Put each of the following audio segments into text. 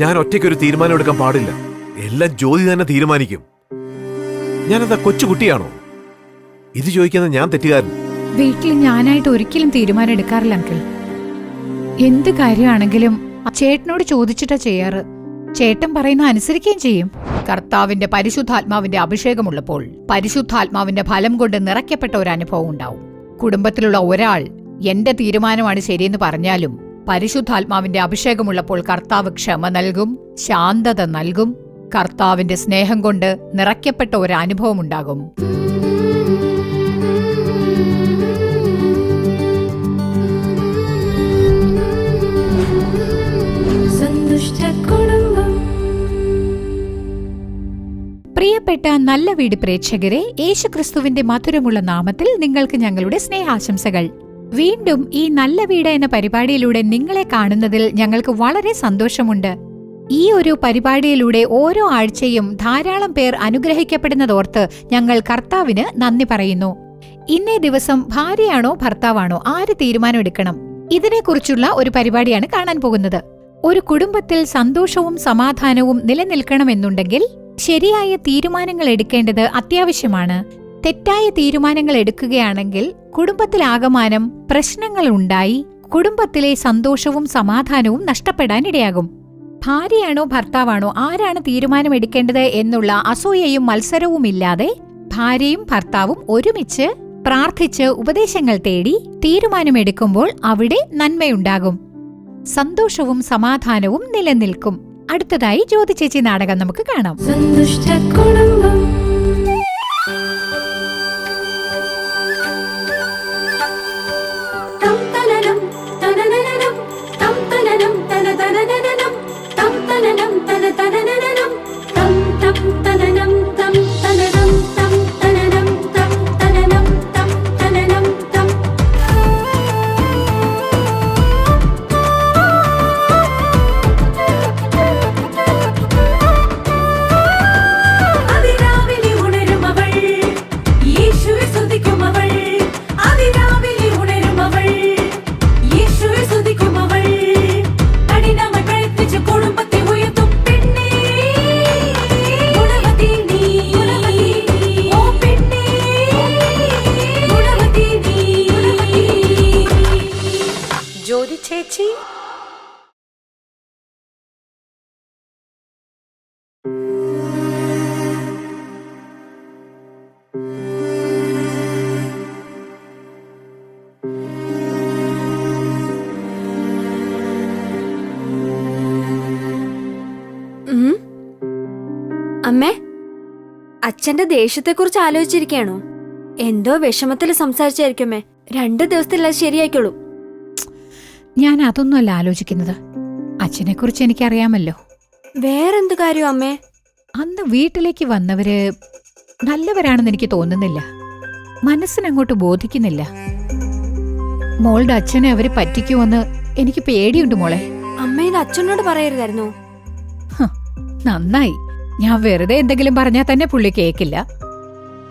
ഞാൻ ഒറ്റയ്ക്കൊരു തീരുമാനം എടുക്കാൻ പാടില്ല. എല്ലാം ജ്യോതി തന്നെ തീരുമാനിക്കും. ഞാനെന്താ കൊച്ചുകുട്ടിയാണോ? ഇത് ചോദിക്കുന്ന ഞാൻ തെറ്റുകാരൻ. വീട്ടിൽ ഞാനായിട്ട് ഒരിക്കലും തീരുമാനം എടുക്കാറില്ല അങ്കിൾ. എന്ത് കാര്യമാണെങ്കിലും ചേട്ടനോട് ചോദിച്ചിട്ടാ ചെയ്യാറ്. ചേട്ടൻ പറയുന്ന അനുസരിക്കുകയും ചെയ്യും. കർത്താവിന്റെ പരിശുദ്ധാത്മാവിന്റെ അഭിഷേകമുള്ളപ്പോൾ പരിശുദ്ധാത്മാവിന്റെ ഫലം കൊണ്ട് നിറയ്ക്കപ്പെട്ട ഒരു അനുഭവം ഉണ്ടാവും. കുടുംബത്തിലുള്ള ഒരാൾ എന്റെ തീരുമാനമാണ് ശരിയെന്ന് പറഞ്ഞാലും പരിശുദ്ധാത്മാവിന്റെ അഭിഷേകമുള്ളപ്പോൾ കർത്താവ് ക്ഷമ നൽകും, ശാന്തത നൽകും. കർത്താവിന്റെ സ്നേഹം കൊണ്ട് നിറയ്ക്കപ്പെട്ട ഒരു അനുഭവം ഉണ്ടാകും. പ്രിയപ്പെട്ട നല്ല വീട് പ്രേക്ഷകരെ, യേശുക്രിസ്തുവിന്റെ മധുരമുള്ള നാമത്തിൽ നിങ്ങൾക്ക് ഞങ്ങളുടെ സ്നേഹാശംസകൾ. വീണ്ടും ഈ നല്ല വീട് എന്ന പരിപാടിയിലൂടെ നിങ്ങളെ കാണുന്നതിൽ ഞങ്ങൾക്ക് വളരെ സന്തോഷമുണ്ട്. ഈ ഒരു പരിപാടിയിലൂടെ ഓരോ ആഴ്ചയും ധാരാളം പേർ അനുഗ്രഹിക്കപ്പെടുന്നതോർത്ത് ഞങ്ങൾ കർത്താവിന് നന്ദി പറയുന്നു. ഇന്നേ ദിവസം ഭാര്യയാണോ ഭർത്താവാണോ ആര് തീരുമാനമെടുക്കണം, ഇതിനെക്കുറിച്ചുള്ള ഒരു പരിപാടിയാണ് കാണാൻ പോകുന്നത്. ഒരു കുടുംബത്തിൽ സന്തോഷവും സമാധാനവും നിലനിൽക്കണമെന്നുണ്ടെങ്കിൽ ശരിയായ തീരുമാനങ്ങൾ എടുക്കേണ്ടത് അത്യാവശ്യമാണ്. തെറ്റായ തീരുമാനങ്ങൾ എടുക്കുകയാണെങ്കിൽ കുടുംബത്തിലാകമാനം പ്രശ്നങ്ങൾ ഉണ്ടായി കുടുംബത്തിലെ സന്തോഷവും സമാധാനവും നഷ്ടപ്പെടാനിടയാകും. ഭാര്യയാണോ ഭർത്താവാണോ ആരാണ് തീരുമാനമെടുക്കേണ്ടത് എന്നുള്ള അസൂയയും മത്സരവുമില്ലാതെ ഭാര്യയും ഭർത്താവും ഒരുമിച്ച് പ്രാർത്ഥിച്ച് ഉപദേശങ്ങൾ തേടി തീരുമാനമെടുക്കുമ്പോൾ അവിടെ നന്മയുണ്ടാകും, സന്തോഷവും സമാധാനവും നിലനിൽക്കും. അടുത്തതായി ജ്യോതി ചേച്ചി നാടകം നമുക്ക് കാണാം. ചേച്ചി അമ്മേ, അച്ഛന്റെ ദേഷ്യത്തെക്കുറിച്ച് ആലോചിച്ചിരിക്കുകയാണോ? എന്തോ വിഷമത്തിൽ സംസാരിച്ചായിരിക്കുമേ. 2 ദിവസത്തിൽ അത് ശരിയായിക്കോളൂ. ഞാൻ അതൊന്നുമല്ല ആലോചിക്കുന്നത്. അച്ഛനെക്കുറിച്ച് എനിക്കറിയാമല്ലോ. വേറെന്ത് കാര്യം അമ്മേ? അന്ന് വീട്ടിലേക്ക് വന്നവര് നല്ലവരാണെന്ന് എനിക്ക് തോന്നുന്നില്ല. മനസ്സിനങ്ങോട്ട് ബോധിക്കുന്നില്ല. മോളുടെ അച്ഛനെ അവര് പറ്റിക്കുമെന്ന് എനിക്ക് പേടിയുണ്ട് മോളെ. അമ്മ ഇത് അച്ഛനോട് പറയരുതായിരുന്നു. നന്നായി. ഞാൻ വെറുതെ എന്തെങ്കിലും പറഞ്ഞാൽ തന്നെ പുള്ളി കേക്കില്ല.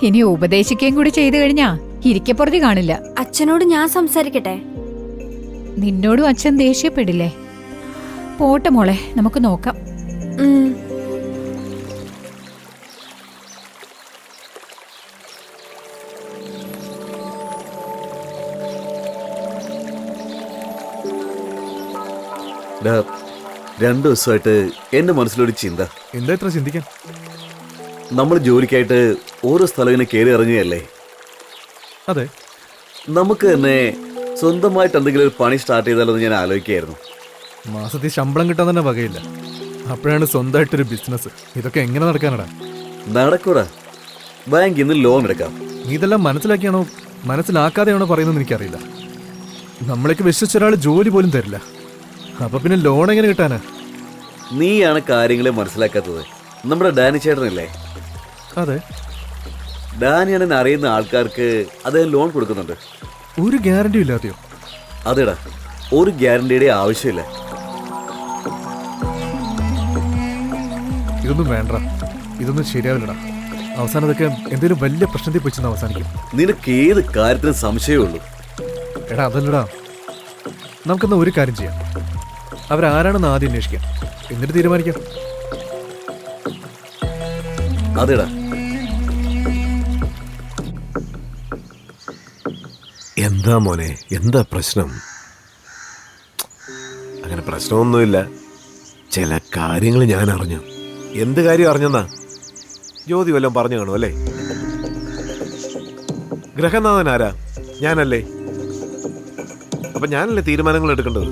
ഇനി ഉപദേശിക്കുകയും കൂടി ചെയ്തു കഴിഞ്ഞാ ഇരിക്കപ്പുറത്തി കാണില്ല. അച്ഛനോട് ഞാൻ സംസാരിക്കട്ടെ? നിന്നോടും അച്ഛൻ ദേഷ്യപ്പെടില്ലേ? പോട്ടെ മോളെ, നമുക്ക് നോക്കാം. രണ്ടു ദിവസമായിട്ട് എന്റെ മനസ്സിലൊരു ചിന്ത. എന്താ ഇത്ര ചിന്തിക്കാൻ? നമ്മൾ ജോലിക്കായിട്ട് ഓരോ സ്ഥലം ഇങ്ങനെ കയറി ഇറങ്ങുകയല്ലേ. അതെ, നമുക്ക് തന്നെ സ്വന്തമായിട്ട് എന്തെങ്കിലും ഒരു പണി സ്റ്റാർട്ട് ചെയ്താലെന്ന് ഞാൻ ആലോചിക്കുകയായിരുന്നു. മാസത്തിൽ ശമ്പളം കിട്ടാൻ തന്നെ വകയില്ല, അപ്പോഴാണ് സ്വന്തമായിട്ടൊരു ബിസിനസ്. ഇതൊക്കെ എങ്ങനെ നടക്കാനടാ? നടക്കൂടാ. ബാങ്കിൽ നിന്ന് ലോൺ എടുക്കാം. നീ ഇതെല്ലാം മനസ്സിലാക്കിയാണോ മനസ്സിലാക്കാതെയാണോ പറയുന്നത് എനിക്കറിയില്ല. നമ്മളേക്ക് വിശ്വസിച്ചൊരാൾ ജോലി പോലും തരില്ല, അപ്പൊ പിന്നെ ലോൺ എങ്ങനെ കിട്ടാനാ? നീയാണ് കാര്യങ്ങളെ മനസ്സിലാക്കാത്തത്. നമ്മുടെ ഡാനി ചേട്ടനല്ലേ? അതെ, ഡാനിയാണെന്ന് അറിയുന്ന ആൾക്കാർക്ക് അദ്ദേഹം ലോൺ കൊടുക്കുന്നുണ്ട്. ഒരു ഗ്യാരണ്ടി ഇല്ലാതെയോ? അതെടാ, ഒരു ഗ്യാരണ്ടിയുടെ ആവശ്യമില്ല. ഇതൊന്നും വേണ്ട, ഇതൊന്നും ശരിയാവില്ലടാ. അവസാനം ഇതൊക്കെ എന്തെങ്കിലും വലിയ പ്രശ്നത്തിൽ പോയിച്ചെന്ന് അവസാനിക്കും. നിനക്ക് ഏത് കാര്യത്തിനും സംശയമുള്ളൂ. എടാ അതല്ലടാ, നമുക്കെന്നാ ഒരു കാര്യം ചെയ്യാം. അവരാരാണെന്ന് ആദ്യം അന്വേഷിക്കാം, എന്നിട്ട് തീരുമാനിക്കാം. അതെടാ. എന്താ മോനെ, എന്താ പ്രശ്നം? അങ്ങനെ പ്രശ്നമൊന്നുമില്ല. ചില കാര്യങ്ങൾ ഞാൻ അറിഞ്ഞു. എന്ത് കാര്യം അറിഞ്ഞെന്നാ? ജ്യോതി വല്ലതും പറഞ്ഞു കാണും അല്ലേ? ഗ്രഹനാഥൻ ആരാ? ഞാനല്ലേ? അപ്പൊ ഞാനല്ലേ തീരുമാനങ്ങൾ എടുക്കേണ്ടത്?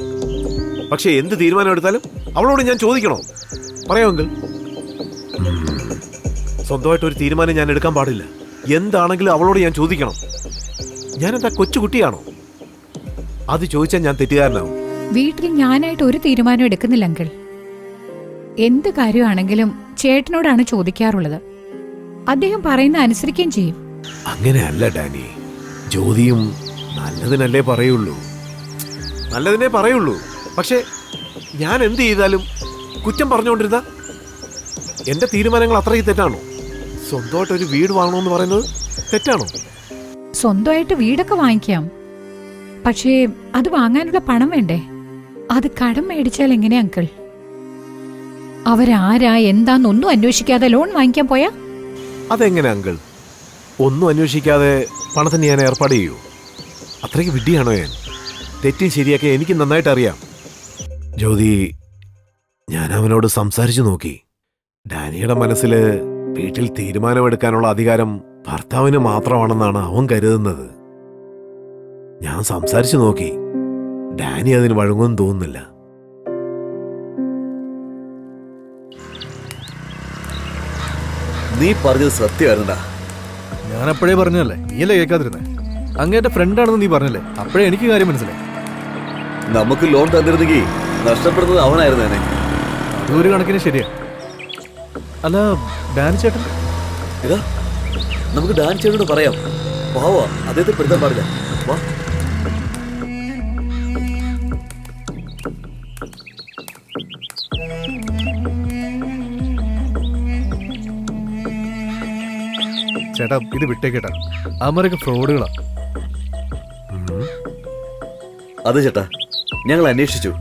പക്ഷെ എന്ത് തീരുമാനം എടുത്താലും അവളോട് ഞാൻ ചോദിക്കണോ? പറയാമെങ്കിൽ സ്വന്തമായിട്ട് ഒരു തീരുമാനം ഞാൻ എടുക്കാൻ പാടില്ല. എന്താണെങ്കിലും അവളോട് ഞാൻ ചോദിക്കണം. ഞാനെന്താ കൊച്ചുകുട്ടിയാണോ? അത് ചോദിച്ചാൽ ഞാൻ തെറ്റുകാരനാവും. വീട്ടിൽ ഞാനായിട്ട് ഒരു തീരുമാനം എടുക്കുന്നില്ല അങ്കിൾ. എന്ത് കാര്യമാണെങ്കിലും ചേട്ടനോടാണ് ചോദിക്കാറുള്ളത്. അദ്ദേഹം പറയുന്ന അനുസരിക്കുകയും ചെയ്യും. അങ്ങനെയല്ല ഡാനി, ജ്യോതിയും നല്ലതിനല്ലേ പറയുള്ളൂ. നല്ലതിനെ പറയുള്ളൂ. പക്ഷെ ഞാൻ എന്ത് ചെയ്താലും കുറ്റം പറഞ്ഞുകൊണ്ടിരുന്ന എന്റെ തീരുമാനങ്ങൾ അത്രയും തെറ്റാണോ? സ്വന്തമായിട്ടൊരു വീട് വാങ്ങണമെന്ന് പറയുന്നത് തെറ്റാണോ? സ്വന്തമായിട്ട് വീടൊക്കെ വാങ്ങിക്കാം, പക്ഷേ അത് വാങ്ങാനുള്ള പണം വേണ്ടേ? അത് കടം മേടിച്ചാൽ എങ്ങനെയാ അങ്കിൾ? അവരാരാ എന്താന്നൊന്നും അന്വേഷിക്കാതെ ലോൺ വാങ്ങിക്കാൻ പോയാ? അതെങ്ങനെ അങ്കിൾ? ഒന്നും അന്വേഷിക്കാതെ പണത്തിന് ഞാൻ ഏർപ്പാട് ചെയ്യൂ? അത്രയ്ക്ക് വിഡ്ഢിയാണോ ഞാൻ? തെറ്റും ശരിയൊക്കെ എനിക്ക് നന്നായിട്ട് അറിയാം. ജ്യോതി, ഞാൻ അവനോട് സംസാരിച്ചു നോക്കി. ഡാനിയുടെ മനസ്സിൽ വീട്ടിൽ തീരുമാനമെടുക്കാനുള്ള അധികാരം ഭർത്താവിന് മാത്രമാണെന്നാണ് അവൻ കരുതുന്നത്. ഞാൻ സംസാരിച്ചു നോക്കി. ഡാനി അതിന് വഴങ്ങുമെന്ന് തോന്നുന്നില്ല. നീ പറഞ്ഞത് സത്യമായിരുന്നടാ. ഞാൻ അപ്പോഴേ പറഞ്ഞല്ലേ, നീയല്ലേ കേൾക്കാതിരുന്നേ? അങ്ങേന്റെ ഫ്രണ്ടാണെന്ന് നീ പറഞ്ഞല്ലേ, അപ്പോഴേ എനിക്ക് കാര്യം മനസ്സിലായി. നമുക്ക് ലോൺ തന്നിരുന്നെങ്കിൽ നഷ്ടപ്പെടുന്നത് അവനായിരുന്നേനെ. അതൊരു കണക്കിന് ശരിയാ. അല്ല ഡാനി ചേട്ടൻ? ഇതാ, നമുക്ക് ഡാൻ ചേട്ടനോട് പറയാം. പാവാ, അദ്ദേഹത്തെ പെടുത്താൻ പാടില്ല. വാ. ചേട്ടാ ഇത് വിട്ടേക്കേട്ടാ, അവരൊക്കെ ഫ്രോഡുകളാ. അതെ ചേട്ടാ, ഞങ്ങൾ അന്വേഷിച്ചു.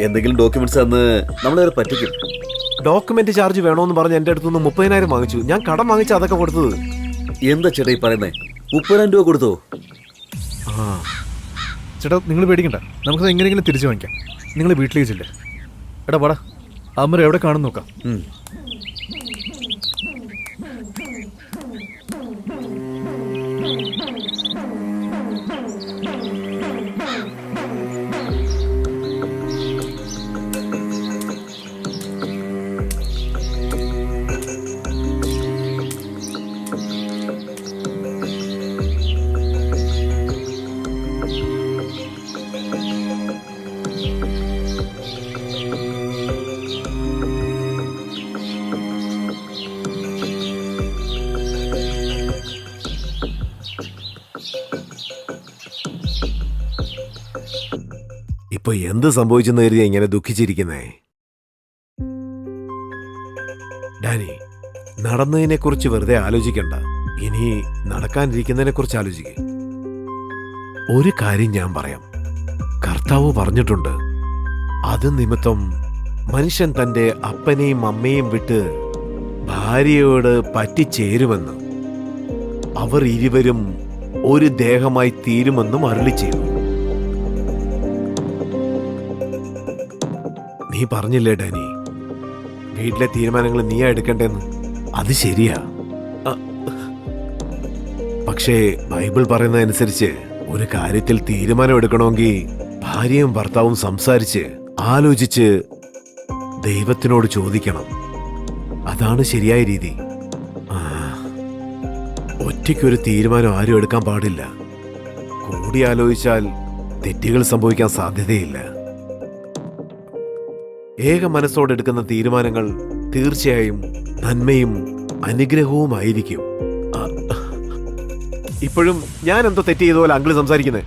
എന്തെങ്കിലും ഡോക്യുമെന്റ്സ് തന്ന് നമ്മളവരെ പറ്റിക്കും. ഡോക്യുമെന്റ് ചാർജ് വേണോന്ന് പറഞ്ഞ് എന്റെ അടുത്തുനിന്ന് 30,000 വാങ്ങിച്ചു. ഞാൻ കടം വാങ്ങിച്ച അതൊക്കെ കൊടുത്തത്. എന്താ ചേട്ടാ ഈ പറയുന്നേ? 30,000 രൂപ കൊടുത്തോ? ചേട്ടാ നിങ്ങൾ പേടിക്കണ്ട, നമുക്കത് എങ്ങനെയെങ്കിലും തിരിച്ചു വാങ്ങിക്കാം. നിങ്ങൾ വീട്ടിലേക്ക് ചെല്ലേ. എടാ വാടാ, അമ്മ എവിടെ കാണും നോക്കാം. ഇപ്പൊ എന്ത് സംഭവിച്ചെന്ന് കരുതിയാ ഇങ്ങനെ ദുഃഖിച്ചിരിക്കുന്നേ? ഡാനി, നടന്നതിനെ കുറിച്ച് വെറുതെ ആലോചിക്കണ്ട. ഇനി നടക്കാനിരിക്കുന്നതിനെ കുറിച്ച് ആലോചിക്കുക. ഒരു കാര്യം ഞാൻ പറയാം. കർത്താവ് പറഞ്ഞിട്ടുണ്ട്, അത് നിമിത്തം മനുഷ്യൻ തന്റെ അപ്പനെയും അമ്മയും വിട്ട് ഭാര്യയോട് പറ്റിച്ചേരുമെന്ന്, അവർ ഇരുവരും ഒരു ദേഹമായി തീരുമെന്നും അരുളി ചെയ്തു. നീ പറഞ്ഞില്ലേ ഡാനി, വീട്ടിലെ തീരുമാനങ്ങൾ നീയാ എടുക്കണ്ടെന്ന്? അത് ശരിയാ. പക്ഷേ ബൈബിൾ പറയുന്നതനുസരിച്ച് ഒരു കാര്യത്തിൽ തീരുമാനം എടുക്കണമെങ്കിൽ ഭാര്യയും ഭർത്താവും സംസാരിച്ച് ആലോചിച്ച് ദൈവത്തിനോട് ചോദിക്കണം. അതാണ് ശരിയായ രീതി. ഒറ്റയ്ക്കൊരു തീരുമാനം ആരും എടുക്കാൻ പാടില്ല. കൂടി ആലോചിച്ചാൽ തെറ്റുകൾ സംഭവിക്കാൻ സാധ്യതയില്ല. ഏക മനസ്സോടെ എടുക്കുന്ന തീരുമാനങ്ങൾ തീർച്ചയായും നന്മയും അനുഗ്രഹവുമായിരിക്കും. ഇപ്പോഴും ഞാൻ എന്തോ തെറ്റ് ചെയ്ത പോലെ അങ്കിള് സംസാരിക്കുന്നേ.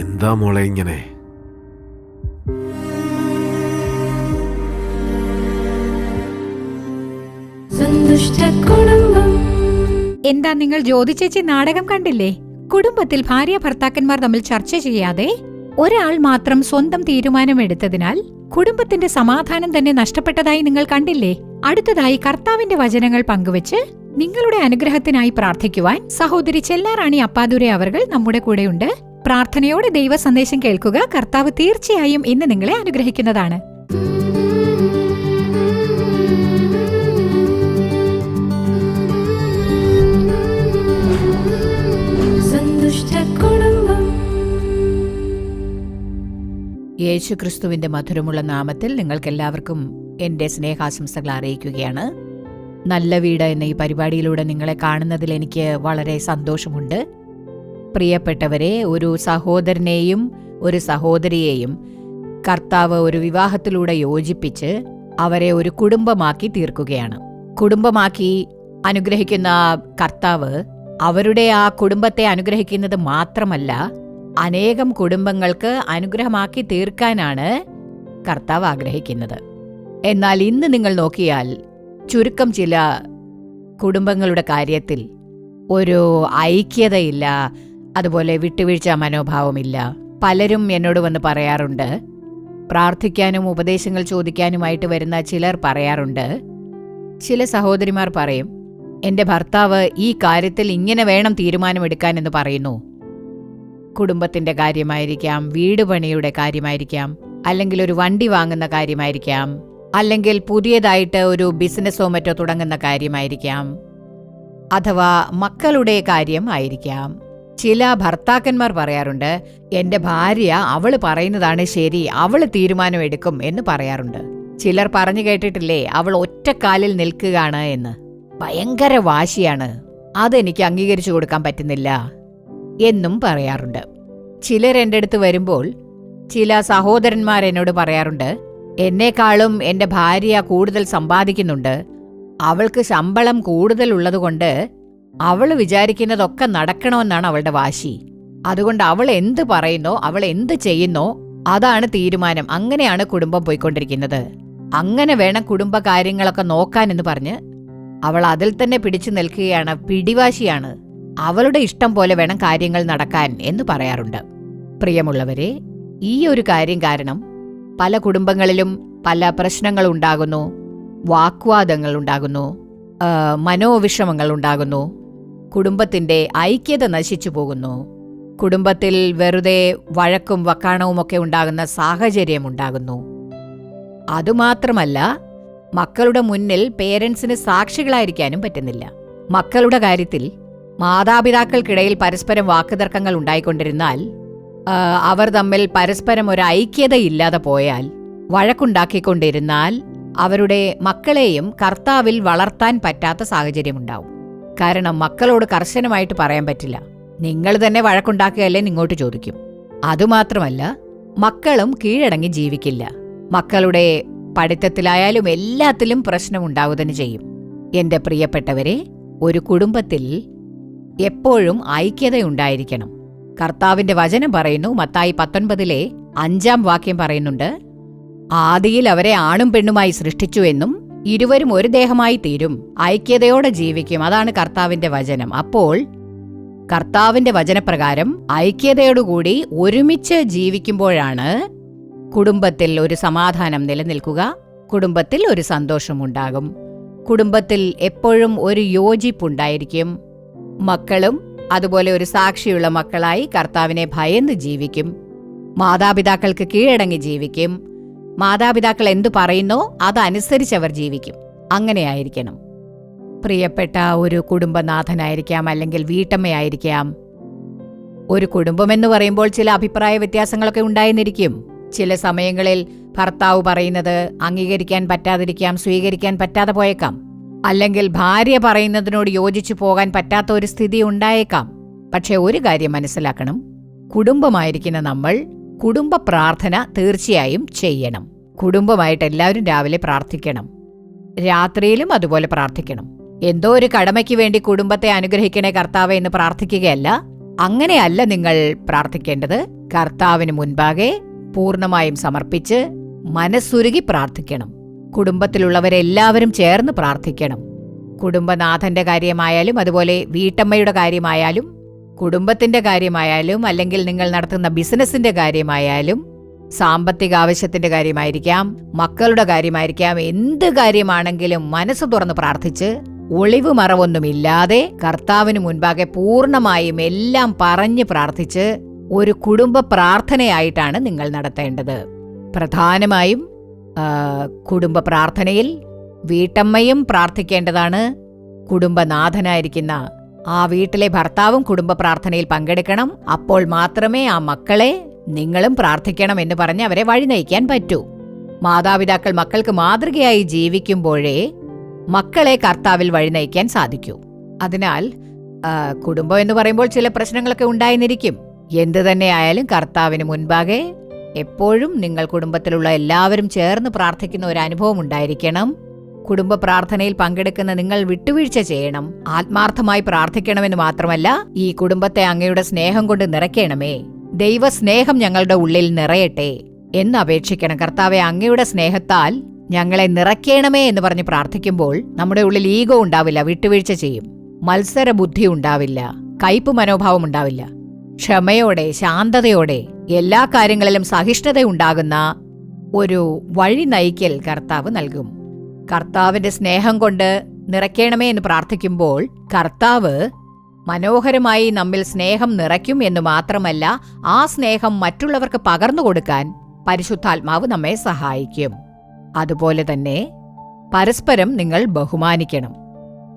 എന്താ മോളെ ഇങ്ങനെ? എന്താ നിങ്ങൾ ജ്യോതി ചേച്ചി നാടകം കണ്ടില്ലേ? കുടുംബത്തിൽ ഭാര്യ ഭർത്താക്കന്മാർ തമ്മിൽ ചർച്ച ചെയ്യാതെ ഒരാൾ മാത്രം സ്വന്തം തീരുമാനമെടുത്തതിനാൽ കുടുംബത്തിന്റെ സമാധാനം തന്നെ നഷ്ടപ്പെട്ടതായി നിങ്ങൾ കണ്ടില്ലേ? അടുത്തതായി കർത്താവിന്റെ വചനങ്ങൾ പങ്കുവച്ച് നിങ്ങളുടെ അനുഗ്രഹത്തിനായി പ്രാർത്ഥിക്കുവാൻ സഹോദരി ചെല്ലാറാണി അപ്പാദുരെ അവർകൾ നമ്മുടെ കൂടെയുണ്ട്. പ്രാർത്ഥനയോടെ ദൈവ സന്ദേശം കേൾക്കുക. കർത്താവ് തീർച്ചയായും ഇന്ന് നിങ്ങളെ അനുഗ്രഹിക്കുന്നതാണ്. യേശുക്രിസ്തുവിന്റെ മധുരമുള്ള നാമത്തിൽ നിങ്ങൾക്കെല്ലാവർക്കും എന്റെ സ്നേഹാശംസകൾ അറിയിക്കുകയാണ്. നല്ല വീട് എന്ന ഈ പരിപാടിയിലൂടെ നിങ്ങളെ കാണുന്നതിൽ എനിക്ക് വളരെ സന്തോഷമുണ്ട്. പ്രിയപ്പെട്ടവരെ, ഒരു സഹോദരനെയും ഒരു സഹോദരിയെയും കർത്താവ് ഒരു വിവാഹത്തിലൂടെ യോജിപ്പിച്ച് അവരെ ഒരു കുടുംബമാക്കി തീർക്കുകയാണ്. കുടുംബമാക്കി അനുഗ്രഹിക്കുന്ന കർത്താവ് അവരുടെ ആ കുടുംബത്തെ അനുഗ്രഹിക്കുന്നത് മാത്രമല്ല, അനേകം കുടുംബങ്ങൾക്ക് അനുഗ്രഹമാക്കി തീർക്കാനാണ് കർത്താവ് ആഗ്രഹിക്കുന്നത്. എന്നാൽ ഇന്ന് നിങ്ങൾ നോക്കിയാൽ ചുരുക്കം ചില കുടുംബങ്ങളുടെ കാര്യത്തിൽ ഒരു ഐക്യതയില്ല, അതുപോലെ വിട്ടുവീഴ്ച മനോഭാവമില്ല. പലരും എന്നോട് വന്ന് പറയാറുണ്ട്, പ്രാർത്ഥിക്കാനും ഉപദേശങ്ങൾ ചോദിക്കാനുമായിട്ട് വരുന്ന ചിലർ പറയാറുണ്ട്, ചില സഹോദരിമാർ പറയും, എൻ്റെ ഭർത്താവ് ഈ കാര്യത്തിൽ ഇങ്ങനെ വേണം തീരുമാനമെടുക്കാൻ എന്ന് പറയുന്നു. കുടുംബത്തിന്റെ കാര്യമായിരിക്കാം, വീട് പണിയുടെ കാര്യമായിരിക്കാം, അല്ലെങ്കിൽ ഒരു വണ്ടി വാങ്ങുന്ന കാര്യമായിരിക്കാം, അല്ലെങ്കിൽ പുതിയതായിട്ട് ഒരു ബിസിനസ്സോ മറ്റോ തുടങ്ങുന്ന കാര്യമായിരിക്കാം, അഥവാ മക്കളുടെ കാര്യം ആയിരിക്കാം. ചില ഭർത്താക്കന്മാർ പറയാറുണ്ട്, എൻ്റെ ഭാര്യ അവള് പറയുന്നതാണ് ശരി, അവള് തീരുമാനമെടുക്കും എന്ന് പറയാറുണ്ട്. ചിലർ പറഞ്ഞു കേട്ടിട്ടില്ലേ, അവൾ ഒറ്റക്കാലിൽ നിൽക്കുകയാണ് എന്ന്. ഭയങ്കര വാശിയാണ്, അതെനിക്ക് അംഗീകരിച്ചു കൊടുക്കാൻ പറ്റുന്നില്ല എന്നും പറയാറുണ്ട്. ചിലർ എൻ്റെ അടുത്ത് വരുമ്പോൾ ചില സഹോദരന്മാർ എന്നോട് പറയാറുണ്ട്, എന്നെക്കാളും എൻ്റെ ഭാര്യ കൂടുതൽ സമ്പാദിക്കുന്നുണ്ട്, അവൾക്ക് ശമ്പളം കൂടുതലുള്ളതുകൊണ്ട് അവൾ വിചാരിക്കുന്നതൊക്കെ നടക്കണമെന്നാണ് അവളുടെ വാശി. അതുകൊണ്ട് അവൾ എന്ത് പറയുന്നോ, അവൾ എന്ത് ചെയ്യുന്നോ അതാണ് തീരുമാനം. അങ്ങനെയാണ് കുടുംബം പോയിക്കൊണ്ടിരിക്കുന്നത്. അങ്ങനെ വേണം കുടുംബ കാര്യങ്ങളൊക്കെ നോക്കാൻ എന്ന് പറഞ്ഞ് അവൾ അതിൽ തന്നെ പിടിച്ചു നിൽക്കുകയാണ്. പിടിവാശിയാണ്. അവളുടെ ഇഷ്ടം പോലെ വേണം കാര്യങ്ങൾ നടക്കാൻ എന്ന് പറയാറുണ്ട്. പ്രിയമുള്ളവരെ, ഈ ഒരു കാര്യം കാരണം പല കുടുംബങ്ങളിലും പല പ്രശ്നങ്ങൾ ഉണ്ടാകുന്നു, വാഗ്വാദങ്ങൾ ഉണ്ടാകുന്നു, മനോവിഷമങ്ങൾ ഉണ്ടാകുന്നു, കുടുംബത്തിന്റെ ഐക്യത നശിച്ചു പോകുന്നു, കുടുംബത്തിൽ വെറുതെ വഴക്കും വക്കാണവുമൊക്കെ ഉണ്ടാകുന്ന സാഹചര്യം ഉണ്ടാകുന്നു. അതുമാത്രമല്ല, മക്കളുടെ മുന്നിൽ പേരൻസിന് സാക്ഷികളായിരിക്കാനും പറ്റുന്നില്ല. മക്കളുടെ കാര്യത്തിൽ മാതാപിതാക്കൾക്കിടയിൽ പരസ്പരം വാക്കുതർക്കങ്ങൾ ഉണ്ടായിക്കൊണ്ടിരുന്നാൽ, അവർ തമ്മിൽ പരസ്പരം ഒരു ഐക്യതയില്ലാതെ പോയാൽ, വഴക്കുണ്ടാക്കിക്കൊണ്ടിരുന്നാൽ അവരുടെ മക്കളെയും കർത്താവിൽ വളർത്താൻ പറ്റാത്ത സാഹചര്യമുണ്ടാവും. കാരണം മക്കളോട് കർശനമായിട്ട് പറയാൻ പറ്റില്ല. നിങ്ങൾ തന്നെ വഴക്കുണ്ടാക്കുകയല്ലേ ഇങ്ങോട്ട് ചോദിക്കും. അതുമാത്രമല്ല, മക്കളും കീഴടങ്ങി ജീവിക്കില്ല. മക്കളുടെ പഠിത്തത്തിലായാലും എല്ലാത്തിലും പ്രശ്നമുണ്ടാവുക തന്നെ ചെയ്യും. എന്റെ പ്രിയപ്പെട്ടവരെ, ഒരു കുടുംബത്തിൽ എപ്പോഴും ഐക്യതയുണ്ടായിരിക്കണം. കർത്താവിന്റെ വചനം പറയുന്നു, മത്തായി 19 5 വാക്യം പറയുന്നുണ്ട്, ആദിയിൽ അവരെ ആണും പെണ്ണുമായി സൃഷ്ടിച്ചു എന്നും ഇരുവരും ഒരു ദേഹമായി തീരും, ഐക്യതയോടെ ജീവിക്കും. അതാണ് കർത്താവിന്റെ വചനം. അപ്പോൾ കർത്താവിന്റെ വചനപ്രകാരം ഐക്യതയോടുകൂടി ഒരുമിച്ച് ജീവിക്കുമ്പോഴാണ് കുടുംബത്തിൽ ഒരു സമാധാനം നിലനിൽക്കുക, കുടുംബത്തിൽ ഒരു സന്തോഷമുണ്ടാകും, കുടുംബത്തിൽ എപ്പോഴും ഒരു യോജിപ്പുണ്ടായിരിക്കും. മക്കളും അതുപോലെ ഒരു സാക്ഷിയുള്ള മക്കളായി കർത്താവിനെ ഭയന്ന് ജീവിക്കും, മാതാപിതാക്കൾക്ക് കീഴടങ്ങി ജീവിക്കും, മാതാപിതാക്കൾ എന്തു പറയുന്നോ അതനുസരിച്ചവർ ജീവിക്കും. അങ്ങനെയായിരിക്കണം. പ്രിയപ്പെട്ട ഒരു കുടുംബനാഥനായിരിക്കാം, അല്ലെങ്കിൽ വീട്ടമ്മയായിരിക്കാം. ഒരു കുടുംബമെന്ന് പറയുമ്പോൾ ചില അഭിപ്രായ വ്യത്യാസങ്ങളൊക്കെ ഉണ്ടായെന്നിരിക്കും. ചില സമയങ്ങളിൽ ഭർത്താവ് പറയുന്നത് അംഗീകരിക്കാൻ പറ്റാതിരിക്കാം, സ്വീകരിക്കാൻ പറ്റാതെ പോയേക്കാം. അല്ലെങ്കിൽ ഭാര്യ പറയുന്നതിനോട് യോജിച്ചു പോകാൻ പറ്റാത്ത ഒരു സ്ഥിതി ഉണ്ടായേക്കാം. പക്ഷെ ഒരു കാര്യം മനസ്സിലാക്കണം, കുടുംബമായിരിക്കുന്ന നമ്മൾ കുടുംബ പ്രാർത്ഥന തീർച്ചയായും ചെയ്യണം. കുടുംബമായിട്ട് എല്ലാവരും രാവിലെ പ്രാർത്ഥിക്കണം, രാത്രിയിലും അതുപോലെ പ്രാർത്ഥിക്കണം. എന്തോ ഒരു കടമയ്ക്ക് വേണ്ടി കുടുംബത്തെ അനുഗ്രഹിക്കണേ കർത്താവേ എന്ന് പ്രാർത്ഥിക്കുകയല്ല. അങ്ങനെയല്ല നിങ്ങൾ പ്രാർത്ഥിക്കേണ്ടത്. കർത്താവിന് മുൻപാകെ പൂർണ്ണമായും സമർപ്പിച്ച് മനസ്സുരുകി പ്രാർത്ഥിക്കണം. കുടുംബത്തിലുള്ളവരെല്ലാവരും ചേർന്ന് പ്രാർത്ഥിക്കണം. കുടുംബനാഥന്റെ കാര്യമായാലും അതുപോലെ വീട്ടമ്മയുടെ കാര്യമായാലും കുടുംബത്തിന്റെ കാര്യമായാലും അല്ലെങ്കിൽ നിങ്ങൾ നടത്തുന്ന ബിസിനസിന്റെ കാര്യമായാലും സാമ്പത്തിക ആവശ്യത്തിന്റെ കാര്യമായിരിക്കാം, മക്കളുടെ കാര്യമായിരിക്കാം, എന്ത് കാര്യമാണെങ്കിലും മനസ്സ് തുറന്ന് പ്രാർത്ഥിച്ച് ഒളിവ് മറവൊന്നുമില്ലാതെ കർത്താവിന് മുൻപാകെ പൂർണ്ണമായും എല്ലാം പറഞ്ഞ് പ്രാർത്ഥിച്ച് ഒരു കുടുംബ പ്രാർത്ഥനയായിട്ടാണ് നിങ്ങൾ നടത്തേണ്ടത്. പ്രധാനമായും കുടുംബ പ്രാർത്ഥനയിൽ വീട്ടമ്മയും പ്രാർത്ഥിക്കേണ്ടതാണ്. കുടുംബനാഥനായിരിക്കുന്ന ആ വീട്ടിലെ ഭർത്താവും കുടുംബ പ്രാർത്ഥനയിൽ പങ്കെടുക്കണം. അപ്പോൾ മാത്രമേ ആ മക്കളെ നിങ്ങളും പ്രാർത്ഥിക്കണം എന്ന് പറഞ്ഞ് അവരെ വഴി നയിക്കാൻ പറ്റൂ. മാതാപിതാക്കൾ മക്കൾക്ക് മാതൃകയായി ജീവിക്കുമ്പോഴേ മക്കളെ കർത്താവിൽ വഴി നയിക്കാൻ സാധിക്കൂ. അതിനാൽ കുടുംബം എന്ന് പറയുമ്പോൾ ചില പ്രശ്നങ്ങളൊക്കെ ഉണ്ടായെന്നിരിക്കും. എന്തു തന്നെയായാലും കർത്താവിന് മുൻപാകെ എപ്പോഴും നിങ്ങൾ കുടുംബത്തിലുള്ള എല്ലാവരും ചേർന്ന് പ്രാർത്ഥിക്കുന്ന ഒരു അനുഭവം ഉണ്ടായിരിക്കണം. കുടുംബ പ്രാർത്ഥനയിൽ പങ്കെടുക്കുന്ന നിങ്ങൾ വിട്ടുവീഴ്ച ചെയ്യണം. ആത്മാർത്ഥമായി പ്രാർത്ഥിക്കണമെന്ന് മാത്രമല്ല, ഈ കുടുംബത്തെ അങ്ങയുടെ സ്നേഹം കൊണ്ട് നിറയ്ക്കണമേ, ദൈവസ്നേഹം ഞങ്ങളുടെ ഉള്ളിൽ നിറയട്ടെ എന്ന് അപേക്ഷിക്കണം. കർത്താവെ, അങ്ങയുടെ സ്നേഹത്താൽ ഞങ്ങളെ നിറയ്ക്കണമേ എന്ന് പറഞ്ഞ് പ്രാർത്ഥിക്കുമ്പോൾ നമ്മുടെ ഉള്ളിൽ ഈഗോ ഉണ്ടാവില്ല, വിട്ടുവീഴ്ച ചെയ്യും, മത്സര ബുദ്ധി ഉണ്ടാവില്ല, കയ്പ് മനോഭാവം ഉണ്ടാവില്ല. ക്ഷമയോടെ ശാന്തതയോടെ എല്ലാ കാര്യങ്ങളിലും സഹിഷ്ണുത ഉണ്ടാകുന്ന ഒരു വഴി നയിക്കൽ കർത്താവ് നൽകും. കർത്താവിന്റെ സ്നേഹം കൊണ്ട് നിറയ്ക്കണമേ എന്ന് പ്രാർത്ഥിക്കുമ്പോൾ കർത്താവ് മനോഹരമായി നമ്മിൽ സ്നേഹം നിറയ്ക്കും എന്ന് മാത്രമല്ല, ആ സ്നേഹം മറ്റുള്ളവർക്ക് പകർന്നു കൊടുക്കാൻ പരിശുദ്ധാത്മാവ് നമ്മെ സഹായിക്കും. അതുപോലെ തന്നെ പരസ്പരം നിങ്ങൾ ബഹുമാനിക്കണം.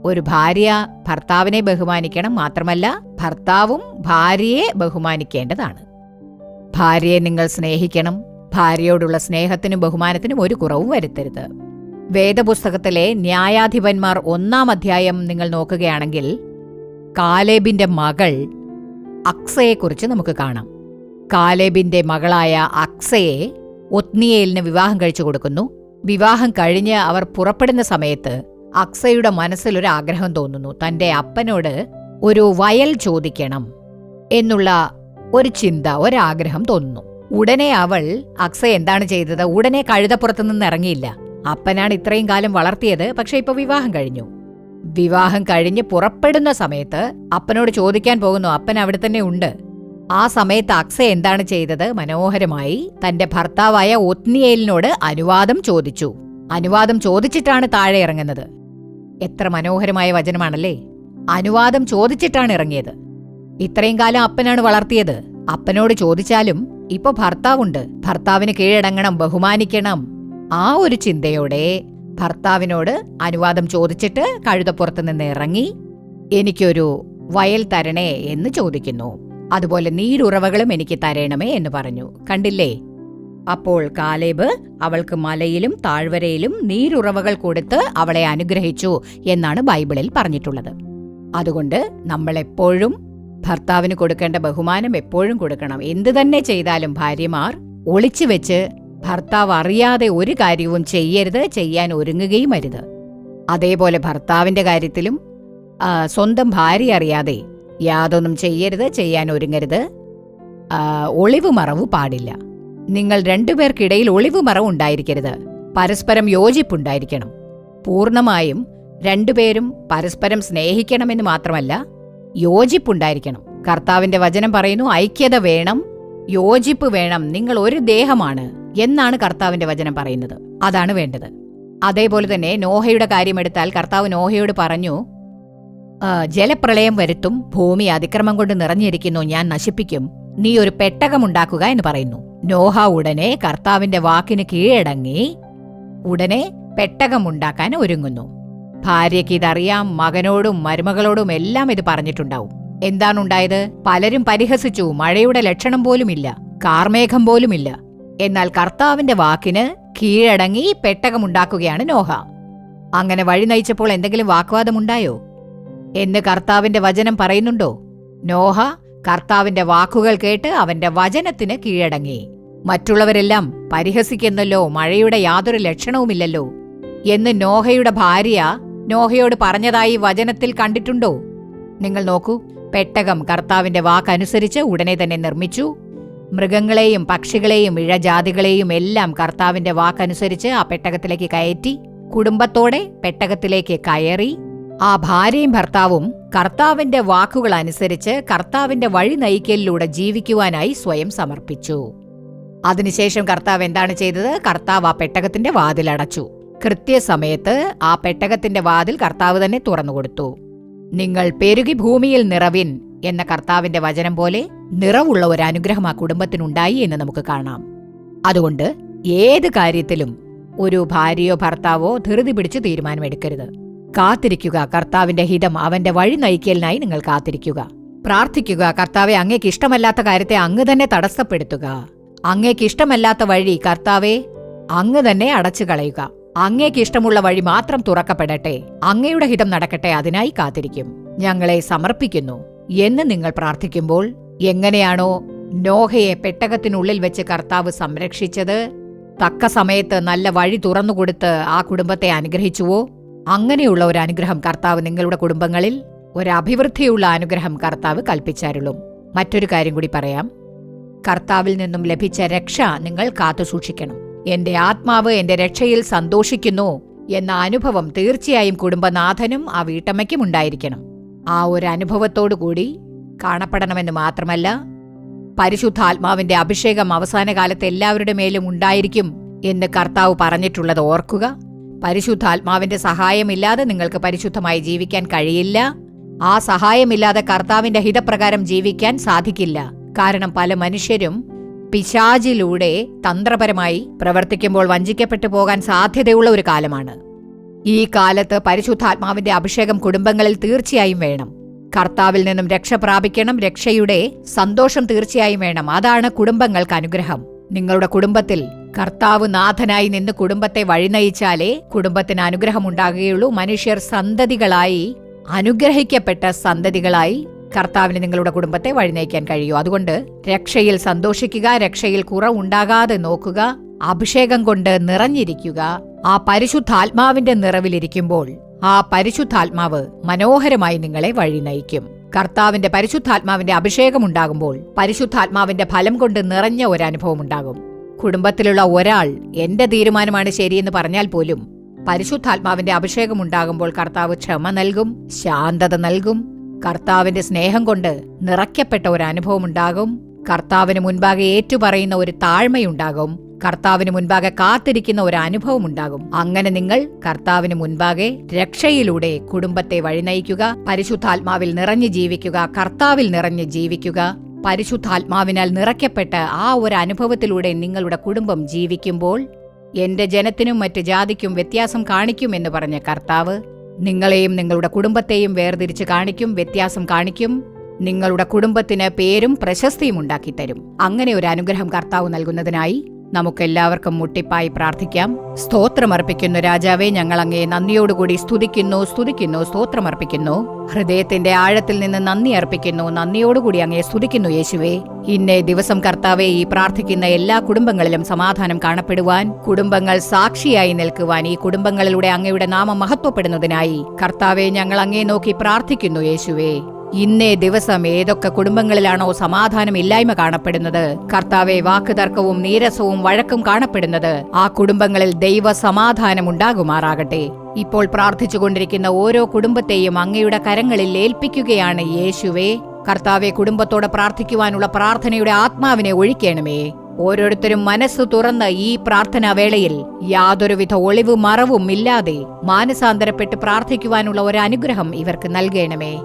ഒരു ഭാര്യ ഭർത്താവിനെ ബഹുമാനിക്കണം, മാത്രമല്ല ഭർത്താവും ഭാര്യയെ ബഹുമാനിക്കേണ്ടതാണ്. ഭാര്യയെ നിങ്ങൾ സ്നേഹിക്കണം. ഭാര്യയോടുള്ള സ്നേഹത്തിനും ബഹുമാനത്തിനും ഒരു കുറവും വരുത്തരുത്. വേദപുസ്തകത്തിലെ ന്യായാധിപന്മാർ 1-ാം അധ്യായം നിങ്ങൾ നോക്കുകയാണെങ്കിൽ കാലേബിന്റെ മകൾ അക്സയെക്കുറിച്ച് നമുക്ക് കാണാം. കാലേബിന്റെ മകളായ അക്സയെ ഒത്നിയേലിന് വിവാഹം കഴിച്ചു കൊടുക്കുന്നു. വിവാഹം കഴിഞ്ഞ് അവർ പുറപ്പെടുന്ന സമയത്ത് അക്സയുടെ മനസ്സിലൊരു ആഗ്രഹം തോന്നുന്നു. തന്റെ അപ്പനോട് ഒരു വയൽ ചോദിക്കണം എന്നുള്ള ഒരു ചിന്ത, ഒരാഗ്രഹം തോന്നുന്നു. ഉടനെ അക്സ എന്താണ് ചെയ്തത്? ഉടനെ കഴുതപ്പുറത്തു നിന്ന് ഇറങ്ങിയില്ല. അപ്പനാണ് ഇത്രയും കാലം വളർത്തിയത്, പക്ഷെ ഇപ്പൊ വിവാഹം കഴിഞ്ഞു. വിവാഹം കഴിഞ്ഞ് പുറപ്പെടുന്ന സമയത്ത് അപ്പനോട് ചോദിക്കാൻ പോകുന്നു. അപ്പൻ അവിടെ തന്നെ ഉണ്ട്. ആ സമയത്ത് അക്സ എന്താണ് ചെയ്തത്? മനോഹരമായി തന്റെ ഭർത്താവായ ഒത്നിയേലിനോട് അനുവാദം ചോദിച്ചു. അനുവാദം ചോദിച്ചിട്ടാണ് താഴെ ഇറങ്ങുന്നത്. എത്ര മനോഹരമായ വചനമാണല്ലേ! അനുവാദം ചോദിച്ചിട്ടാണ് ഇറങ്ങിയത്. ഇത്രയും കാലം അപ്പനാണ് വളർത്തിയത്. അപ്പനോട് ചോദിച്ചാലും ഇപ്പൊ ഭർത്താവുണ്ട്, ഭർത്താവിന് കീഴടങ്ങണം, ബഹുമാനിക്കണം. ആ ഒരു ചിന്തയോടെ ഭർത്താവിനോട് അനുവാദം ചോദിച്ചിട്ട് കഴുതപ്പുറത്ത് നിന്ന് ഇറങ്ങി എനിക്കൊരു വയൽ തരണേ എന്ന് ചോദിക്കുന്നു. അതുപോലെ നീരുറവകളും എനിക്ക് തരണമേ എന്ന് പറഞ്ഞു. കണ്ടില്ലേ? അപ്പോൾ കാലേബ് അവൾക്ക് മലയിലും താഴ്വരയിലും നീരുറവകൾ കൊടുത്ത് അവളെ അനുഗ്രഹിച്ചു എന്നാണ് ബൈബിളിൽ പറഞ്ഞിട്ടുള്ളത്. അതുകൊണ്ട് നമ്മളെപ്പോഴും ഭർത്താവിന് കൊടുക്കേണ്ട ബഹുമാനം എപ്പോഴും കൊടുക്കണം. എന്തു തന്നെ ചെയ്താലും ഭാര്യമാർ ഒളിച്ചു വെച്ച് ഭർത്താവ് അറിയാതെ ഒരു കാര്യവും ചെയ്യരുത്, ചെയ്യാൻ ഒരുങ്ങുകയും അരുത്. അതേപോലെ ഭർത്താവിന്റെ കാര്യത്തിലും സ്വന്തം ഭാര്യ അറിയാതെ യാതൊന്നും ചെയ്യരുത്, ചെയ്യാൻ ഒരുങ്ങരുത്. ഒളിവ് മറവ് പാടില്ല. നിങ്ങൾ രണ്ടുപേർക്കിടയിൽ ഒളിവ് മറവ് ഉണ്ടായിരിക്കരുത്. പരസ്പരം യോജിപ്പുണ്ടായിരിക്കണം. പൂർണ്ണമായും രണ്ടുപേരും പരസ്പരം സ്നേഹിക്കണമെന്ന് മാത്രമല്ല, യോജിപ്പുണ്ടായിരിക്കണം. കർത്താവിന്റെ വചനം പറയുന്നു, ഐക്യത വേണം, യോജിപ്പ് വേണം, നിങ്ങൾ ഒരു ദേഹമാണ് എന്നാണ് കർത്താവിന്റെ വചനം പറയുന്നത്. അതാണ് വേണ്ടത്. അതേപോലെ തന്നെ നോഹയുടെ കാര്യമെടുത്താൽ കർത്താവ് നോഹയോട് പറഞ്ഞു, ജലപ്രളയം വരുത്തും, ഭൂമി അതിക്രമം കൊണ്ട് നിറഞ്ഞിരിക്കുന്നു, ഞാൻ നശിപ്പിക്കും, നീ ഒരു പെട്ടകമുണ്ടാക്കുക എന്ന് പറയുന്നു. നോഹ ഉടനെ കർത്താവിന്റെ വാക്കിന് കീഴടങ്ങി ഉടനെ പെട്ടകമുണ്ടാക്കാൻ ഒരുങ്ങുന്നു. ഭാര്യയ്ക്ക് ഇതറിയാം, മകനോടും മരുമകളോടും എല്ലാം ഇത് പറഞ്ഞിട്ടുണ്ടാവും. എന്താണുണ്ടായത്? പലരും പരിഹസിച്ചു. മഴയുടെ ലക്ഷണം പോലുമില്ല, കാർമേഘം പോലുമില്ല. എന്നാൽ കർത്താവിന്റെ വാക്കിന് കീഴടങ്ങി പെട്ടകമുണ്ടാക്കുകയാണ് നോഹ. അങ്ങനെ വഴി നയിച്ചപ്പോൾ എന്തെങ്കിലും വാഗ്വാദമുണ്ടായോ എന്ന് കർത്താവിന്റെ വചനം പറയുന്നുണ്ടോ? നോഹ കർത്താവിന്റെ വാക്കുകൾ കേട്ട് അവന്റെ വചനത്തിന് കീഴടങ്ങി. മറ്റുള്ളവരെല്ലാം പരിഹസിക്കുന്നല്ലോ, മഴയുടെ യാതൊരു ലക്ഷണവുമില്ലല്ലോ എന്ന് നോഹയുടെ ഭാര്യ നോഹയോട് പറഞ്ഞതായി വചനത്തിൽ കണ്ടിട്ടുണ്ടോ? നിങ്ങൾ നോക്കൂ, പെട്ടകം കർത്താവിന്റെ വാക്കനുസരിച്ച് ഉടനെ തന്നെ നിർമ്മിച്ചു. മൃഗങ്ങളെയും പക്ഷികളെയും ഇഴജാതികളെയും എല്ലാം കർത്താവിന്റെ വാക്കനുസരിച്ച് ആ പെട്ടകത്തിലേക്ക് കയറ്റി. കുടുംബത്തോടെ പെട്ടകത്തിലേക്ക് കയറി. ആ ഭാര്യയും ഭർത്താവും കർത്താവിന്റെ വാക്കുകൾ അനുസരിച്ച് കർത്താവിന്റെ വഴി നയിക്കലിലൂടെ ജീവിക്കുവാനായി സ്വയം സമർപ്പിച്ചു. അതിനുശേഷം കർത്താവ് എന്താണ് ചെയ്തത്? കർത്താവ് ആ പെട്ടകത്തിന്റെ വാതിലടച്ചു. കൃത്യസമയത്ത് ആ പെട്ടകത്തിന്റെ വാതിൽ കർത്താവ് തന്നെ തുറന്നുകൊടുത്തു. നിങ്ങൾ പെരുകി ഭൂമിയിൽ നിറവിൻ എന്ന കർത്താവിന്റെ വചനം പോലെ നിറവുള്ള ഒരു അനുഗ്രഹം ആ കുടുംബത്തിനുണ്ടായി എന്ന് നമുക്ക് കാണാം. അതുകൊണ്ട് ഏത് കാര്യത്തിലും ഒരു ഭാര്യയോ ഭർത്താവോ ധൃതി പിടിച്ച് തീരുമാനമെടുക്കരുത്. കാത്തിരിക്കുക. കർത്താവിന്റെ ഹിതം, അവന്റെ വഴി നയിക്കലിനായി നിങ്ങൾ കാത്തിരിക്കുക. പ്രാർത്ഥിക്കുക. കർത്താവെ, അങ്ങേക്ക് ഇഷ്ടമല്ലാത്ത കാര്യത്തെ അങ്ങ് തന്നെ തടസ്സപ്പെടുത്തുക. അങ്ങേക്ക് ഇഷ്ടമല്ലാത്ത വഴി കർത്താവെ അങ്ങ് തന്നെ അടച്ചു കളയുക. അങ്ങേക്ക് ഇഷ്ടമുള്ള വഴി മാത്രം തുറക്കപ്പെടട്ടെ. അങ്ങയുടെ ഹിതം നടക്കട്ടെ. അതിനായി കാത്തിരിക്കും. ഞങ്ങളെ സമർപ്പിക്കുന്നു എന്ന് നിങ്ങൾ പ്രാർത്ഥിക്കുമ്പോൾ, എങ്ങനെയാണോ നോഹയെ പെട്ടകത്തിനുള്ളിൽ വെച്ച് കർത്താവ് സംരക്ഷിച്ചത്, തക്ക സമയത്ത് നല്ല വഴി തുറന്നുകൊടുത്ത് ആ കുടുംബത്തെ അനുഗ്രഹിച്ചുവോ, അങ്ങനെയുള്ള ഒരു അനുഗ്രഹം കർത്താവ് നിങ്ങളുടെ കുടുംബങ്ങളിൽ, ഒരു അഭിവൃദ്ധിയുള്ള അനുഗ്രഹം കർത്താവ് കൽപ്പിച്ചാരുള്ളും. മറ്റൊരു കാര്യം കൂടി പറയാം. കർത്താവിൽ നിന്നും ലഭിച്ച രക്ഷ നിങ്ങൾ കാത്തുസൂക്ഷിക്കണം. എന്റെ ആത്മാവ് എന്റെ രക്ഷയിൽ സന്തോഷിക്കുന്നു എന്ന അനുഭവം തീർച്ചയായും കുടുംബനാഥനും ആ വീട്ടമ്മയ്ക്കും ഉണ്ടായിരിക്കണം. ആ ഒരു അനുഭവത്തോടുകൂടി കാണപ്പെടണമെന്ന് മാത്രമല്ല, പരിശുദ്ധാത്മാവിന്റെ അഭിഷേകം അവസാന കാലത്ത് എല്ലാവരുടെ മേലും ഉണ്ടായിരിക്കും എന്ന് കർത്താവ് പറഞ്ഞിട്ടുള്ളത് ഓർക്കുക. പരിശുദ്ധാത്മാവിന്റെ സഹായമില്ലാതെ നിങ്ങൾക്ക് പരിശുദ്ധമായി ജീവിക്കാൻ കഴിയില്ല. ആ സഹായമില്ലാതെ കർത്താവിന്റെ ഹിതപ്രകാരം ജീവിക്കാൻ സാധിക്കില്ല. കാരണം പല മനുഷ്യരും പിശാചിലൂടെ തന്ത്രപരമായി പ്രവർത്തിക്കുമ്പോൾ വഞ്ചിക്കപ്പെട്ടു പോകാൻ സാധ്യതയുള്ള ഒരു കാലമാണ്. ഈ കാലത്ത് പരിശുദ്ധാത്മാവിന്റെ അഭിഷേകം കുടുംബങ്ങളിൽ തീർച്ചയായും വേണം. കർത്താവിൽ നിന്നും രക്ഷ പ്രാപിക്കണം. രക്ഷയുടെ സന്തോഷം തീർച്ചയായും വേണം. അതാണ് കുടുംബങ്ങൾക്ക് അനുഗ്രഹം. നിങ്ങളുടെ കുടുംബത്തിൽ കർത്താവ് നാഥനായി നിന്ന് കുടുംബത്തെ വഴിനയിച്ചാലേ കുടുംബത്തിന് അനുഗ്രഹം ഉണ്ടാകുകയുള്ളൂ. മനുഷ്യർ സന്തതികളായി, അനുഗ്രഹിക്കപ്പെട്ട സന്തതികളായി കർത്താവിന് നിങ്ങളുടെ കുടുംബത്തെ വഴിനയിക്കാൻ കഴിയൂ. അതുകൊണ്ട് രക്ഷയിൽ സന്തോഷിക്കുക, രക്ഷയിൽ കുറവുണ്ടാകാതെ നോക്കുക, അഭിഷേകം കൊണ്ട് നിറഞ്ഞിരിക്കുക. ആ പരിശുദ്ധാത്മാവിന്റെ നിറവിലിരിക്കുമ്പോൾ ആ പരിശുദ്ധാത്മാവ് മനോഹരമായി നിങ്ങളെ വഴി നയിക്കും. കർത്താവിന്റെ പരിശുദ്ധാത്മാവിന്റെ അഭിഷേകം ഉണ്ടാകുമ്പോൾ പരിശുദ്ധാത്മാവിന്റെ ഫലം കൊണ്ട് നിറഞ്ഞ ഒരു അനുഭവം ഉണ്ടാകും. കുടുംബത്തിലുള്ള ഒരാൾ എന്റെ തീരുമാനമാണ് ശരിയെന്ന് പറഞ്ഞാൽ പോലും പരിശുദ്ധാത്മാവിന്റെ അഭിഷേകം ഉണ്ടാകുമ്പോൾ കർത്താവ് ക്ഷമ നൽകും, ശാന്തത നൽകും. കർത്താവിന്റെ സ്നേഹം കൊണ്ട് നിറയ്ക്കപ്പെട്ട ഒരു അനുഭവം ഉണ്ടാകും. കർത്താവിന് മുൻപാകെ ഏറ്റുപറയുന്ന ഒരു താഴ്മയുണ്ടാകും. കർത്താവിന് മുൻപാകെ കാത്തിരിക്കുന്ന ഒരു അനുഭവം ഉണ്ടാകും. അങ്ങനെ നിങ്ങൾ കർത്താവിന് മുൻപാകെ രക്ഷയിലൂടെ കുടുംബത്തെ വഴിനയിക്കുക. പരിശുദ്ധാത്മാവിൽ നിറഞ്ഞു ജീവിക്കുക. കർത്താവിൽ നിറഞ്ഞു ജീവിക്കുക. പരിശുദ്ധാത്മാവിനാൽ നിറയ്ക്കപ്പെട്ട ആ ഒരു അനുഭവത്തിലൂടെ നിങ്ങളുടെ കുടുംബം ജീവിക്കുമ്പോൾ എന്റെ ജനത്തിനും മറ്റ് ജാതിക്കും വ്യത്യാസം കാണിക്കുമെന്ന് പറഞ്ഞ കർത്താവ് നിങ്ങളെയും നിങ്ങളുടെ കുടുംബത്തെയും വേർതിരിച്ച് കാണിക്കും, വ്യത്യാസം കാണിക്കും. നിങ്ങളുടെ കുടുംബത്തിന് പേരും പ്രശസ്തിയും ഉണ്ടാക്കിത്തരും. അങ്ങനെ ഒരു അനുഗ്രഹം കർത്താവ് നൽകുന്നതിനായി നമുക്കെല്ലാവർക്കും മുട്ടിപ്പായി പ്രാർത്ഥിക്കാം. സ്തോത്രമർപ്പിക്കുന്നു രാജാവേ, ഞങ്ങൾ അങ്ങയെ നന്ദിയോടുകൂടി സ്തുതിക്കുന്നു, സ്തോത്രമർപ്പിക്കുന്നു. ഹൃദയത്തിന്റെ ആഴത്തിൽ നിന്ന് നന്ദി അർപ്പിക്കുന്നു, നന്ദിയോടുകൂടി അങ്ങയെ സ്തുതിക്കുന്നു യേശുവേ. ഇന്നേ ദിവസം കർത്താവെ, ഈ പ്രാർത്ഥിക്കുന്ന എല്ലാ കുടുംബങ്ങളിലും സമാധാനം കാണപ്പെടുവാൻ, കുടുംബങ്ങൾ സാക്ഷിയായി നിൽക്കുവാൻ, ഈ കുടുംബങ്ങളിലൂടെ അങ്ങയുടെ നാമം മഹത്വപ്പെടുന്നതിനായി കർത്താവെ, ഞങ്ങൾ അങ്ങയെ നോക്കി പ്രാർത്ഥിക്കുന്നു യേശുവേ. ഇന്നേ ദിവസം ഏതൊക്കെ കുടുംബങ്ങളിലാണോ സമാധാനമില്ലായ്മ കാണപ്പെടുന്നത്, കർത്താവെ, വാക്കുതർക്കവും നീരസവും വഴക്കും കാണപ്പെടുന്നത്, ആ കുടുംബങ്ങളിൽ ദൈവ സമാധാനം ഉണ്ടാകുമാറാകട്ടെ. ഇപ്പോൾ പ്രാർത്ഥിച്ചുകൊണ്ടിരിക്കുന്ന ഓരോ കുടുംബത്തെയും അങ്ങയുടെ കരങ്ങളിൽ ഏൽപ്പിക്കുകയാണ് യേശുവേ. കർത്താവെ, കുടുംബത്തോടെ പ്രാർത്ഥിക്കുവാനുള്ള പ്രാർത്ഥനയുടെ ആത്മാവിനെ ഒഴിക്കണമേ. ഓരോരുത്തരും മനസ്സു തുറന്ന് ഈ പ്രാർത്ഥനാ വേളയിൽ യാതൊരുവിധ ഒളിവ് മറവും ഇല്ലാതെ മാനസാന്തരപ്പെട്ട് പ്രാർത്ഥിക്കുവാനുള്ള ഒരു അനുഗ്രഹം ഇവർക്ക് നൽകണമേ.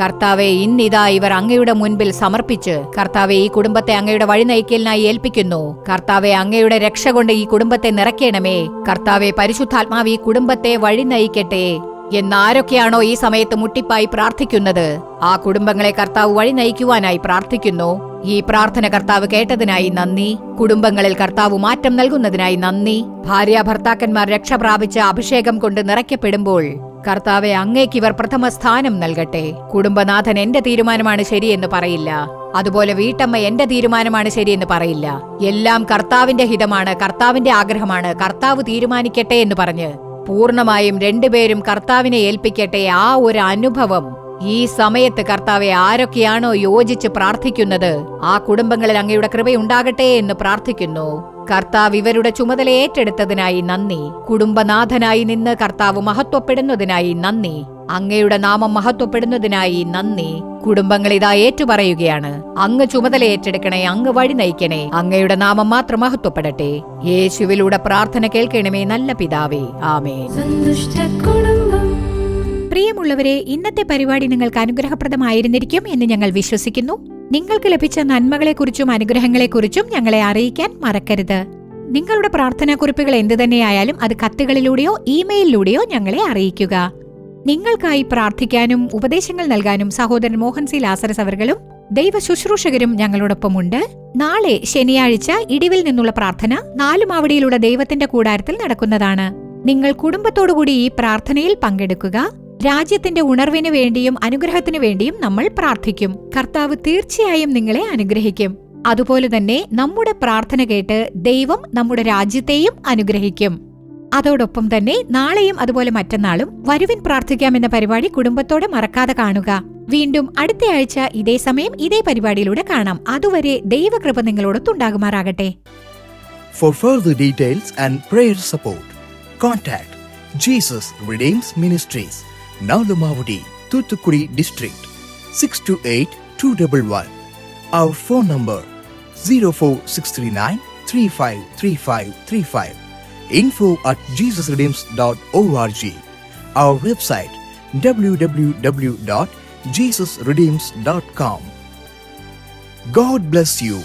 കർത്താവെ, ഇന്നിതാ ഇവർ അങ്ങയുടെ മുൻപിൽ സമർപ്പിച്ച്, കർത്താവെ, ഈ കുടുംബത്തെ അങ്ങയുടെ വഴി നയിക്കലിനായി ഏൽപ്പിക്കുന്നു. കർത്താവെ, അങ്ങയുടെ രക്ഷ കൊണ്ട് ഈ കുടുംബത്തെ നിറയ്ക്കണമേ. കർത്താവെ, പരിശുദ്ധാത്മാവ് ഈ കുടുംബത്തെ വഴി നയിക്കട്ടെ എന്നാരൊക്കെയാണോ ഈ സമയത്ത് മുട്ടിപ്പായി പ്രാർത്ഥിക്കുന്നത്, ആ കുടുംബങ്ങളെ കർത്താവ് വഴി നയിക്കുവാനായി പ്രാർത്ഥിക്കുന്നു. ഈ പ്രാർത്ഥന കർത്താവ് കേട്ടതിനായി നന്ദി. കുടുംബങ്ങളിൽ കർത്താവ് മാറ്റം നൽകുന്നതിനായി നന്ദി. ഭാര്യ ഭർത്താക്കന്മാർ രക്ഷ പ്രാപിച്ച അഭിഷേകം കൊണ്ട് നിറയ്ക്കപ്പെടുമ്പോൾ കർത്താവെ, അങ്ങേക്ക് ഇവർ പ്രഥമ സ്ഥാനം നൽകട്ടെ. കുടുംബനാഥൻ എന്റെ തീരുമാനമാണ് ശരിയെന്ന് പറയില്ല. അതുപോലെ വീട്ടമ്മ എന്റെ തീരുമാനമാണ് ശരിയെന്ന് പറയില്ല. എല്ലാം കർത്താവിന്റെ ഹിതമാണ്, കർത്താവിന്റെ ആഗ്രഹമാണ്, കർത്താവ് തീരുമാനിക്കട്ടെ എന്ന് പറഞ്ഞ് പൂർണ്ണമായും രണ്ടുപേരും കർത്താവിനെ ഏൽപ്പിക്കട്ടെ. ആ ഒരു അനുഭവം ഈ സമയത്ത് കർത്താവെ, ആരൊക്കെയാണോ യോജിച്ച് പ്രാർത്ഥിക്കുന്നത്, ആ കുടുംബങ്ങളിൽ അങ്ങയുടെ കൃപയുണ്ടാകട്ടെ എന്ന് പ്രാർത്ഥിക്കുന്നു. കർത്താവ് ഇവരുടെ ചുമതല ഏറ്റെടുത്തതിനായി നന്ദി. കുടുംബനാഥനായി നിന്ന് കർത്താവ് മഹത്വപ്പെടുന്നതിനായി നന്ദി. അങ്ങയുടെ നാമം മഹത്വപ്പെടുന്നതിനായി നന്ദി. കുടുംബങ്ങൾ ഇതാ ഏറ്റുപറയുകയാണ്. അങ്ങ് ചുമതല ഏറ്റെടുക്കണേ, അങ്ങ് വഴി നയിക്കണേ. അങ്ങയുടെ നാമം മാത്രം മഹത്വപ്പെടട്ടെ. യേശുവിലൂടെ പ്രാർത്ഥന കേൾക്കണമേ നല്ല പിതാവേ, ആമേൻ. പ്രിയമുള്ളവരെ, ഇന്നത്തെ പരിപാടി നിങ്ങൾക്ക് അനുഗ്രഹപ്രദമായിരുന്നിരിക്കും എന്ന് ഞങ്ങൾ വിശ്വസിക്കുന്നു. നിങ്ങൾക്ക് ലഭിച്ച നന്മകളെക്കുറിച്ചും അനുഗ്രഹങ്ങളെക്കുറിച്ചും ഞങ്ങളെ അറിയിക്കാൻ മറക്കരുത്. നിങ്ങളുടെ പ്രാർത്ഥനാക്കുറിപ്പുകൾ എന്തുതന്നെയായാലും അത് കത്തുകളിലൂടെയോ ഇമെയിലിലൂടെയോ ഞങ്ങളെ അറിയിക്കുക. നിങ്ങൾക്കായി പ്രാർത്ഥിക്കാനും ഉപദേശങ്ങൾ നൽകാനും സഹോദരൻ മോഹൻ സി ലാസറസ് അവർകളും ദൈവ ശുശ്രൂഷകരും ഞങ്ങളോടൊപ്പമുണ്ട്. നാളെ ശനിയാഴ്ച ഇടിവിൽ നിന്നുള്ള പ്രാർത്ഥന നാലുമാവടിയിലുള്ള ദൈവത്തിന്റെ കൂടാരത്തിൽ നടക്കുന്നതാണ്. നിങ്ങൾ കുടുംബത്തോടുകൂടി ഈ പ്രാർത്ഥനയിൽ പങ്കെടുക്കുക. രാജ്യത്തിന്റെ ഉണർവിനു വേണ്ടിയും അനുഗ്രഹത്തിനു വേണ്ടിയും നമ്മൾ പ്രാർത്ഥിക്കും. കർത്താവ് തീർച്ചയായും നിങ്ങളെ അനുഗ്രഹിക്കും. അതുപോലെ തന്നെ നമ്മുടെ പ്രാർത്ഥന കേട്ട് ദൈവം നമ്മുടെ രാജ്യത്തെയും അനുഗ്രഹിക്കും. അതോടൊപ്പം തന്നെ നാളെയും അതുപോലെ മറ്റന്നാളും വരുവിൻ പ്രാർത്ഥിക്കാം എന്ന പരിപാടി കുടുംബത്തോടെ മറക്കാതെ കാണുക. വീണ്ടും അടുത്ത ആഴ്ച ഇതേ സമയം ഇതേ പരിപാടിയിലൂടെ കാണാം. അതുവരെ ദൈവകൃപ നിങ്ങളോടൊത്തുണ്ടാകുമാറാകട്ടെ. For further details and prayer support, contact Jesus Redeems Ministries, Nalumavudi, Thuthukudi District, 628-211. Our phone number 04639 353535. info@jesusredeems.org. Our website www.jesusredeems.com. God bless you.